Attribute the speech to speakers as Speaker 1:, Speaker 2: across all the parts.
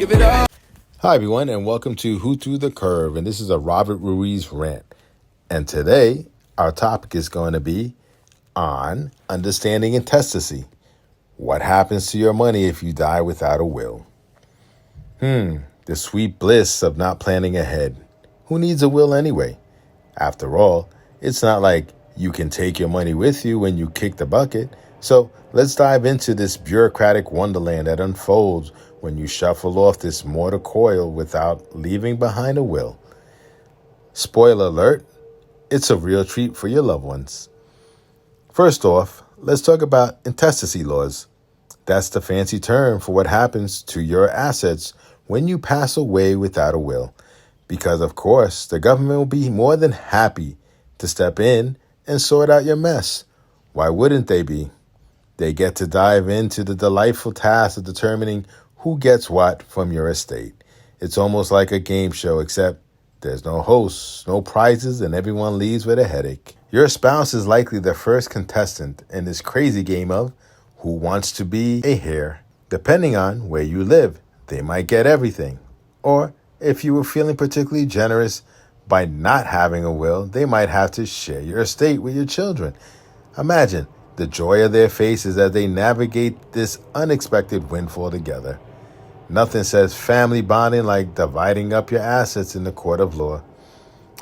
Speaker 1: give it all.
Speaker 2: Hi, everyone, and welcome to Who Threw the Curve, and this is a Robert Ruiz rant. And today, our topic is going to be on understanding intestacy. What happens to your money if you die without a will? The sweet bliss of not planning ahead. Who needs a will anyway? After all, it's not like you can take your money with you when you kick the bucket. So let's dive into this bureaucratic wonderland that unfolds when you shuffle off this mortal coil without leaving behind a will. Spoiler alert, it's a real treat for your loved ones. First off, let's talk about intestacy laws. That's the fancy term for what happens to your assets when you pass away without a will. Because, of course, the government will be more than happy to step in and sort out your mess. Why wouldn't they be? They get to dive into the delightful task of determining who gets what from your estate. It's almost like a game show, except there's no hosts, no prizes, and everyone leaves with a headache. Your spouse is likely the first contestant in this crazy game of who wants to be a heir. Depending on where you live, they might get everything. Or if you were feeling particularly generous by not having a will, they might have to share your estate with your children. Imagine the joy of their faces as they navigate this unexpected windfall together. Nothing says family bonding like dividing up your assets in the court of law.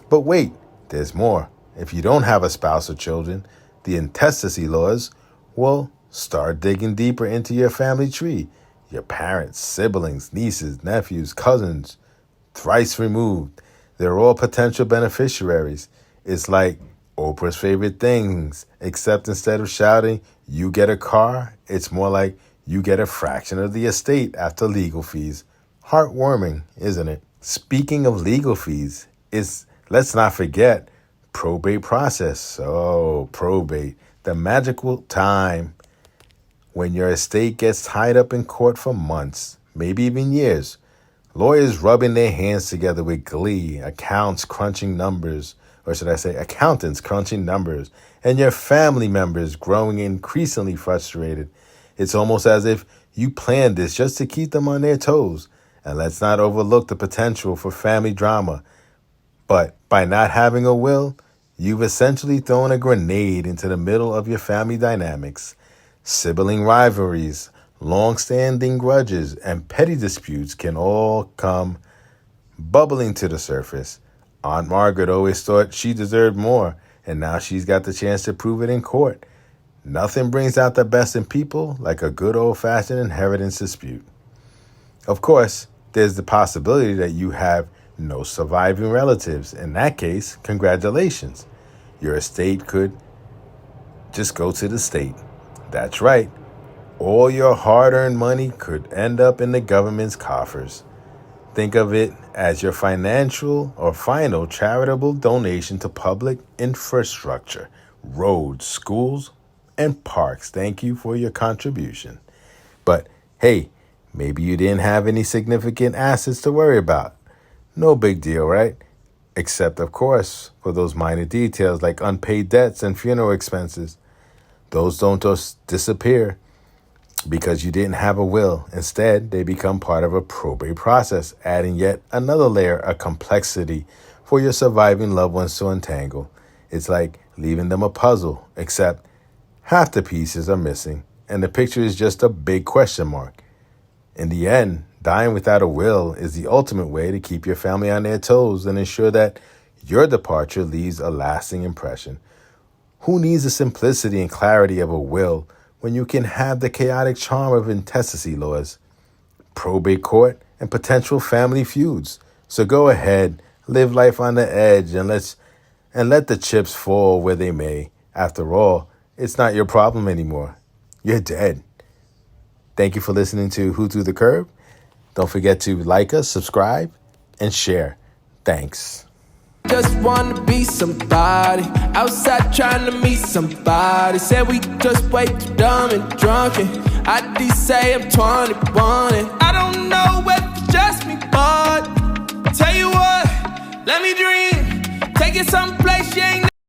Speaker 2: But wait, there's more. If you don't have a spouse or children, the intestacy laws will start digging deeper into your family tree. Your parents, siblings, nieces, nephews, cousins, thrice removed. They're all potential beneficiaries. It's like Oprah's favorite things, except instead of shouting, "You get a car," it's more like, "You get a fraction of the estate after legal fees." Heartwarming, isn't it? Speaking of legal fees, let's not forget probate process. Oh, probate, the magical time when your estate gets tied up in court for months, maybe even years. Lawyers rubbing their hands together with glee, accountants crunching numbers, and your family members growing increasingly frustrated. It's almost as if you planned this just to keep them on their toes. And let's not overlook the potential for family drama. But by not having a will, you've essentially thrown a grenade into the middle of your family dynamics. Sibling rivalries, long-standing grudges, and petty disputes can all come bubbling to the surface. Aunt Margaret always thought she deserved more, and now she's got the chance to prove it in court. Nothing brings out the best in people like a good old-fashioned inheritance dispute. Of course, there's the possibility that you have no surviving relatives. In that case, congratulations. Your estate could just go to the state. That's right. All your hard-earned money could end up in the government's coffers. Think of it as your financial or final charitable donation to public infrastructure, roads, schools, and parks. Thank you for your contribution. But hey, maybe you didn't have any significant assets to worry about. No big deal, right? Except, of course, for those minor details like unpaid debts and funeral expenses. Those don't just disappear because you didn't have a will. Instead, they become part of a probate process, adding yet another layer of complexity for your surviving loved ones to untangle. It's like leaving them a puzzle, except half the pieces are missing, and the picture is just a big question mark. In the end, dying without a will is the ultimate way to keep your family on their toes and ensure that your departure leaves a lasting impression. Who needs the simplicity and clarity of a will when you can have the chaotic charm of intestacy laws, probate court, and potential family feuds? So go ahead, live life on the edge, and let the chips fall where they may. After all, it's not your problem anymore. You're dead. Thank you for listening to Who Threw the Curve. Don't forget to like us, subscribe, and share. Thanks.
Speaker 1: Just wanna be somebody outside trying to meet somebody. Said we just way too dumb and drunken. I say I'm 21 and I don't know what it's just me, but tell you what, let me dream. Take it someplace you ain't